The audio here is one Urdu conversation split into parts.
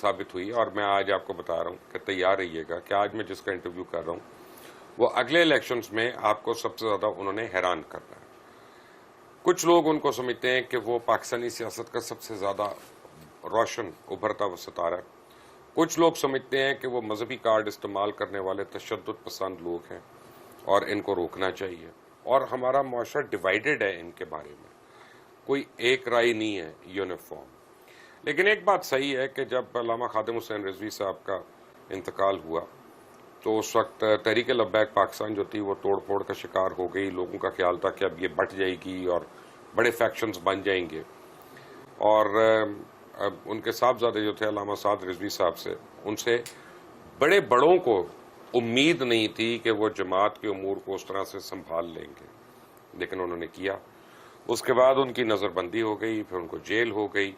ثابت ہوئی. اور میں آج آپ کو بتا رہا ہوں کہ تیار رہیے گا کہ آج میں جس کا انٹرویو کر رہا ہوں وہ اگلے الیکشنز میں آپ کو سب سے زیادہ انہوں نے حیران کرنا ہے. کچھ لوگ ان کو سمجھتے ہیں کہ وہ پاکستانی سیاست کا سب سے زیادہ روشن ابھرتا ہوا ستارہ ہے. کچھ لوگ سمجھتے ہیں کہ وہ مذہبی کارڈ استعمال کرنے والے تشدد پسند لوگ ہیں اور ان کو روکنا چاہیے. اور ہمارا معاشرہ ڈیوائیڈڈ ہے ان کے بارے میں, کوئی ایک رائے نہیں ہے یونیفارم. لیکن ایک بات صحیح ہے کہ جب علامہ خادم حسین رضوی صاحب کا انتقال ہوا تو اس وقت تحریک لبیک پاکستان جو تھی وہ توڑ پھوڑ کا شکار ہو گئی. لوگوں کا خیال تھا کہ اب یہ بٹ جائے گی اور بڑے فیکشنز بن جائیں گے. اور ان کے صاحبزادے جو تھے علامہ سعد رضوی صاحب سے, ان سے بڑے بڑوں کو امید نہیں تھی کہ وہ جماعت کے امور کو اس طرح سے سنبھال لیں گے, لیکن انہوں نے کیا. اس کے بعد ان کی نظر بندی ہو گئی, پھر ان کو جیل ہو گئی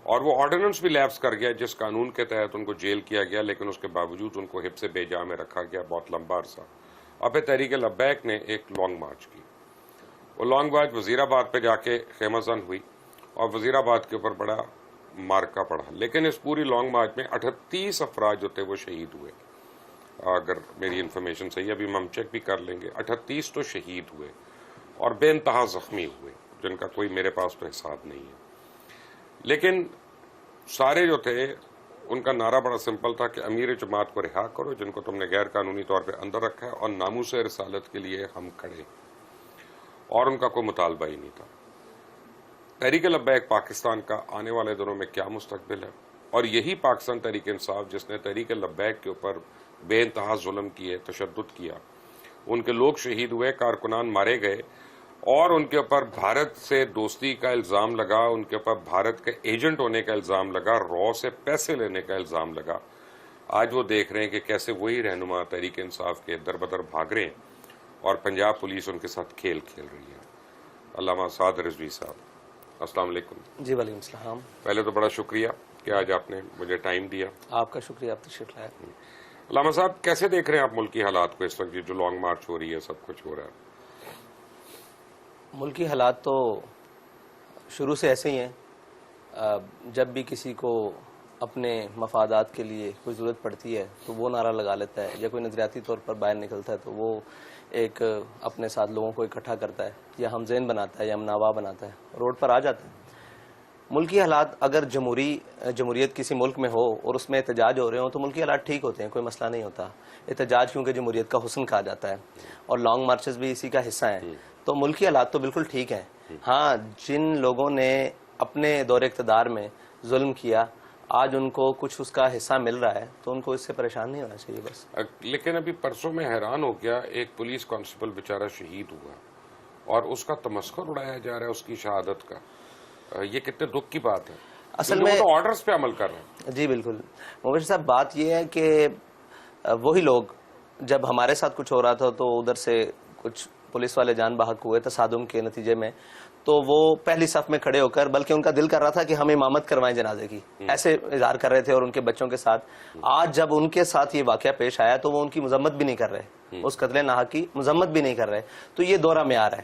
اور وہ آرڈیننس بھی لیپس کر گیا جس قانون کے تحت ان کو جیل کیا گیا, لیکن اس کے باوجود ان کو حبس بیجا میں رکھا گیا بہت لمبا عرصہ. اور پھر تحریک لبیک نے ایک لانگ مارچ کی. وہ لانگ مارچ وزیر آباد پہ جا کے خیمہ زن ہوئی اور وزیر آباد کے اوپر بڑا مارکا پڑا. لیکن اس پوری لانگ مارچ میں 38 افراد جو تھے وہ شہید ہوئے, اگر میری انفارمیشن صحیح ہے, ابھی ہم چیک بھی کر لیں گے. 38 تو شہید ہوئے اور بے انتہا زخمی ہوئے جن کا کوئی میرے پاس تو حساب نہیں ہے. لیکن سارے جو تھے ان کا نعرہ بڑا سمپل تھا کہ امیر جماعت کو رہا کرو جن کو تم نے غیر قانونی طور پہ اندر رکھا ہے, اور ناموس رسالت کے لیے ہم کھڑے. اور ان کا کوئی مطالبہ ہی نہیں تھا. تحریک لبیک پاکستان کا آنے والے دنوں میں کیا مستقبل ہے, اور یہی پاکستان تحریک انصاف جس نے تحریک لبیک کے اوپر بے انتہا ظلم کیے, تشدد کیا, ان کے لوگ شہید ہوئے, کارکنان مارے گئے, اور ان کے اوپر بھارت سے دوستی کا الزام لگا, ان کے اوپر بھارت کے ایجنٹ ہونے کا الزام لگا, رو سے پیسے لینے کا الزام لگا. آج وہ دیکھ رہے ہیں کہ کیسے وہی رہنما تحریک انصاف کے در بدر بھاگ رہے ہیں اور پنجاب پولیس ان کے ساتھ کھیل کھیل رہی ہے. علامہ سعد رضوی صاحب, السلام علیکم. جی وعلیکم السلام. پہلے تو بڑا شکریہ کہ آج آپ نے مجھے ٹائم دیا. آپ کا شکریہ, آپ تشریف لائے. علامہ صاحب کیسے دیکھ رہے ہیں آپ ملکی حالات کو اس وقت, جو لانگ مارچ ہو رہی ہے, سب کچھ ہو رہا ہے؟ ملکی حالات تو شروع سے ایسے ہی ہیں. جب بھی کسی کو اپنے مفادات کے لیے کوئی ضرورت پڑتی ہے تو وہ نعرہ لگا لیتا ہے, یا کوئی نظریاتی طور پر باہر نکلتا ہے تو وہ ایک اپنے ساتھ لوگوں کو اکٹھا کرتا ہے, یا ہم ذہن بناتا ہے, یا ہم نوا بناتا ہے, روڈ پر آ جاتا ہے. ملکی حالات اگر جمہوریت کسی ملک میں ہو اور اس میں احتجاج ہو رہے ہوں تو ملکی حالات ٹھیک ہوتے ہیں, کوئی مسئلہ نہیں ہوتا. احتجاج کیونکہ جمہوریت کا حسن کہا جاتا ہے, اور لانگ مارچز بھی اسی کا حصہ ہیں, تو ملکی حالات تو بالکل ٹھیک ہیں. ہاں, جن لوگوں نے اپنے دور اقتدار میں ظلم کیا آج ان کو کچھ اس کا حصہ مل رہا ہے تو ان کو اس سے پریشان نہیں ہونا چاہیے بس. لیکن ابھی پرسوں میں حیران ہو گیا, ایک پولیس کانسٹیبل بیچارہ شہید ہوا اور اس کا تمسخر اڑایا جا رہا ہے اس کی شہادت کا. یہ کتنے دکھ کی بات ہے. اصل میں تو آرڈرز پہ عمل کر رہے ہیں. جی بالکل مبشر صاحب, بات یہ ہے کہ وہی لوگ جب ہمارے ساتھ کچھ ہو رہا تھا تو ادھر سے کچھ پولیس والے جان بحق ہوئے تصادم کے نتیجے میں, تو وہ پہلی صف میں کھڑے ہو کر, بلکہ ان کا دل کر رہا تھا کہ ہم امامت کروائیں جنازے کی, ایسے اظہار کر رہے تھے اور ان کے بچوں کے ساتھ. آج جب ان کے ساتھ یہ واقعہ پیش آیا تو وہ ان کی مذمت بھی نہیں کر رہے, اس قتل ناحق کی مذمت بھی نہیں کر رہے. تو یہ دورہ معیار ہے,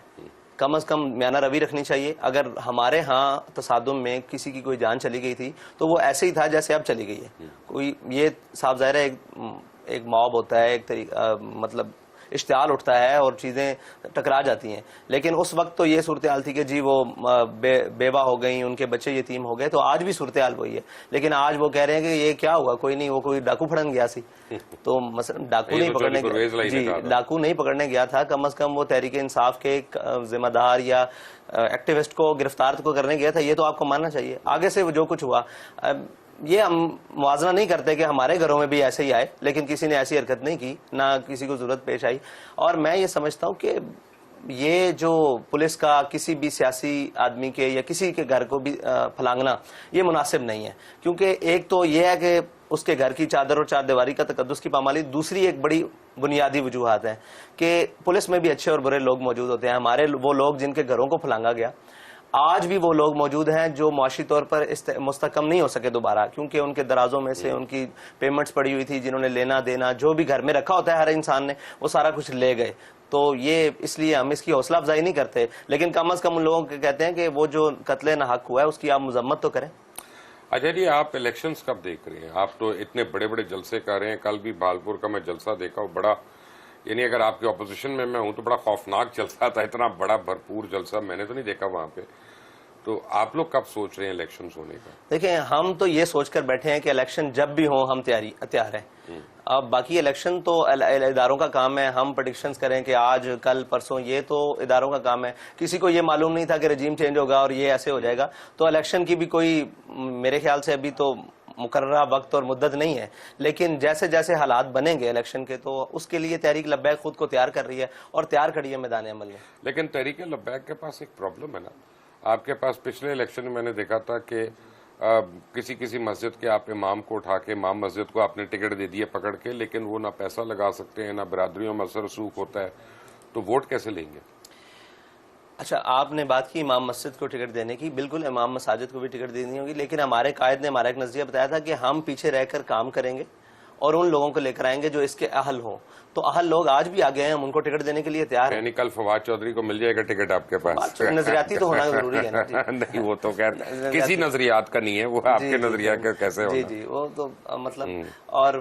کم از کم میانہ روی رکھنی چاہیے. اگر ہمارے ہاں تصادم میں کسی کی کوئی جان چلی گئی تھی تو وہ ایسے ہی تھا جیسے اب چلی گئی ہے. کوئی یہ صاف ظاہر ہے ایک موب ہوتا ہے, ایک طریقہ مطلب اشتعال اٹھتا ہے اور چیزیں ٹکرا جاتی ہیں. لیکن اس وقت تو یہ صورتحال تھی کہ جی وہ بیوہ ہو گئیں, ان کے بچے یتیم ہو گئے, تو آج بھی صورتحال وہی ہے. لیکن آج وہ کہہ رہے ہیں کہ یہ کیا ہوا, کوئی نہیں, وہ کوئی ڈاکو پھڑن گیا سی. تو مثلا ڈاکو نہیں پکڑنے گیا تھا, کم از کم وہ تحریک انصاف کے ذمہ دار یا ایکٹیوسٹ کو گرفتار کو کرنے گیا تھا. یہ تو آپ کو ماننا چاہیے. آگے سے جو کچھ ہوا, یہ ہم موازنہ نہیں کرتے کہ ہمارے گھروں میں بھی ایسے ہی آئے, لیکن کسی نے ایسی حرکت نہیں کی, نہ کسی کو ضرورت پیش آئی. اور میں یہ سمجھتا ہوں کہ یہ جو پولیس کا کسی بھی سیاسی آدمی کے یا کسی کے گھر کو بھی پھلانگنا یہ مناسب نہیں ہے. کیونکہ ایک تو یہ ہے کہ اس کے گھر کی چادر اور چار دیواری کا تقدس کی پامالی. دوسری ایک بڑی بنیادی وجوہات ہیں کہ پولیس میں بھی اچھے اور برے لوگ موجود ہوتے ہیں. ہمارے وہ لوگ جن کے گھروں کو پھلانگا گیا, آج بھی وہ لوگ موجود ہیں جو معاشی طور پر مستحکم نہیں ہو سکے دوبارہ, کیونکہ ان کے درازوں میں سے ان کی پیمنٹس پڑی ہوئی تھی, جنہوں نے لینا دینا جو بھی گھر میں رکھا ہوتا ہے ہر انسان نے, وہ سارا کچھ لے گئے. تو یہ اس لیے ہم اس کی حوصلہ افزائی نہیں کرتے, لیکن کم از کم ان لوگوں کے کہتے ہیں کہ وہ جو قتل ناحق ہوا ہے اس کی آپ مذمت تو کریں. اچھا جی، آپ الیکشنز کب دیکھ رہے ہیں؟ آپ تو اتنے بڑے بڑے جلسے کر رہے ہیں، کل بھی بھالپور کا میں جلسہ دیکھا، بڑا، یعنی اگر آپ کے اپوزیشن میں ہوں تو بڑا خوفناک جلسہ تھا، اتنا بڑا بھرپور جلسہ میں نے تو نہیں دیکھا وہاں پہ. تو آپ لوگ کب سوچ رہے ہیں الیکشنز ہونے کا؟ دیکھیں، ہم تو یہ سوچ کر بیٹھے ہیں کہ الیکشن جب بھی ہوں ہم تیار ہیں. اب باقی الیکشن تو اداروں کا کام ہے، ہم پریڈکشنز کریں کہ آج کل پرسوں، یہ تو اداروں کا کام ہے. کسی کو یہ معلوم نہیں تھا کہ رجیم چینج ہوگا اور یہ ایسے ہو جائے گا. تو الیکشن کی بھی کوئی میرے خیال سے ابھی تو مقررہ وقت اور مدت نہیں ہے، لیکن جیسے جیسے حالات بنیں گے الیکشن کے تو اس کے لیے تحریک لبیک خود کو تیار کر رہی ہے اور تیار کھڑی ہے میدان عمل میں. لیکن تحریک لبیک کے پاس ایک پرابلم ہے نا. آپ کے پاس پچھلے الیکشن میں نے دیکھا تھا کہ کسی مسجد کے آپ امام کو اٹھا کے، امام مسجد کو آپ نے ٹکٹ دے دیا پکڑ کے، لیکن وہ نہ پیسہ لگا سکتے ہیں، نہ برادریوں میں اثر رسوخ ہوتا ہے، تو ووٹ کیسے لیں گے؟ اچھا، آپ نے بات کی امام مسجد کو ٹکٹ دینے کی، بالکل امام مساجد کو بھی ٹکٹ دینی ہوگی، لیکن ہمارے قائد نے ہمارا ایک نظریہ بتایا تھا کہ ہم پیچھے رہ کر کام کریں گے اور ان لوگوں کو لے کر آئیں گے جو اس کے اہل ہوں. تو اہل لوگ آج بھی آگے ہیں، ہم ان کو ٹکٹ دینے کے لیے تیار ہیں. یعنی کل فواد چودھری کو مل جائے گا ٹکٹ آپ کے پاس؟ نظریاتی تو ہونا ضروری ہے نا جی. نہیں، وہ تو خیر کسی نظریات کا نہیں ہے، وہ آپ کے نظریہ کا کیسے ہونا. جی وہ تو مطلب، اور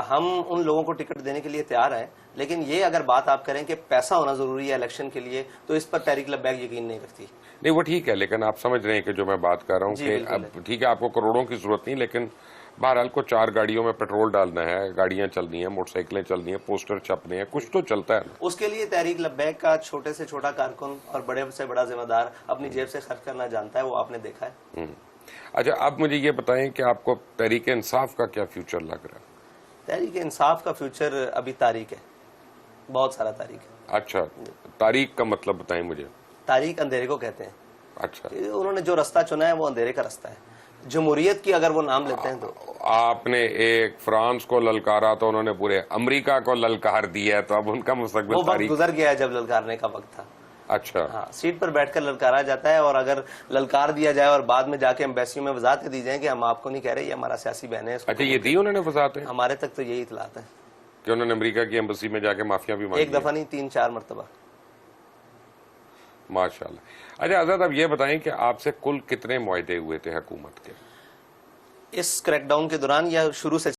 ہم ان لوگوں کو ٹکٹ دینے کے لیے تیار ہیں. لیکن یہ اگر بات آپ کریں کہ پیسہ ہونا ضروری ہے الیکشن کے لیے، تو اس پر تحریک لبیک یقین نہیں رکھتی. نہیں، وہ ٹھیک ہے، لیکن آپ سمجھ رہے ہیں کہ جو میں بات کر رہا ہوں کہ اب ٹھیک ہے آپ کو کروڑوں کی ضرورت نہیں، لیکن بہرحال کو 4 گاڑیوں میں پیٹرول ڈالنا ہے، گاڑیاں چلنی ہیں، موٹر سائیکلیں چلنی ہیں، پوسٹر چھپنے ہیں، کچھ تو چلتا ہے نا. اس کے لیے تحریک لبیک کا چھوٹے سے چھوٹا کارکن اور بڑے سے بڑا ذمہ دار اپنی جیب سے خرچ کرنا جانتا ہے، وہ آپ نے دیکھا ہے. اچھا، اب مجھے یہ بتائیں کہ آپ کو تحریک انصاف کا کیا فیوچر لگ رہا ہے؟ تحریک انصاف کا فیوچر ابھی تاریک ہے، بہت سارا تاریک ہے. اچھا، تاریخ کا مطلب بتائیں مجھے. تاریک اندھیرے کو کہتے ہیں. اچھا، انہوں نے جو رستہ چنا ہے وہ اندھیرے کا رستہ ہے. جمہوریت کی اگر وہ نام لیتے ہیں تو آپ نے ایک فرانس کو للکارا تو انہوں نے پورے امریکہ کو للکار دیا ہے، تو اب ان کا وہ مستقبل وقت تاریخ. گزر گیا ہے جب للکارنے کا وقت تھا. اچھا، ہاں، سیٹ پر بیٹھ کر للکارا جاتا ہے، اور اگر للکار دیا جائے اور بعد میں جا کے ایمبیسیوں میں وضاحتیں دی جائیں کہ ہم آپ کو نہیں کہہ رہے، یہ ہمارا سیاسی بہن ہے. اچھا، یہ دی انہوں نے وضاحتیں ہمارے تک تو یہی اطلاعات ہیں کہ انہوں نے امریکہ کی ایمبسی میں جا کے معافیا بھی مانگی؟ ایک دفعہ نہیں، 3-4 مرتبہ. ماشاءاللہ. اچھا آزاد، اب یہ بتائیں کہ آپ سے کل کتنے معاہدے ہوئے تھے حکومت کے؟ اس کریک ڈاؤن کے دوران یا شروع سے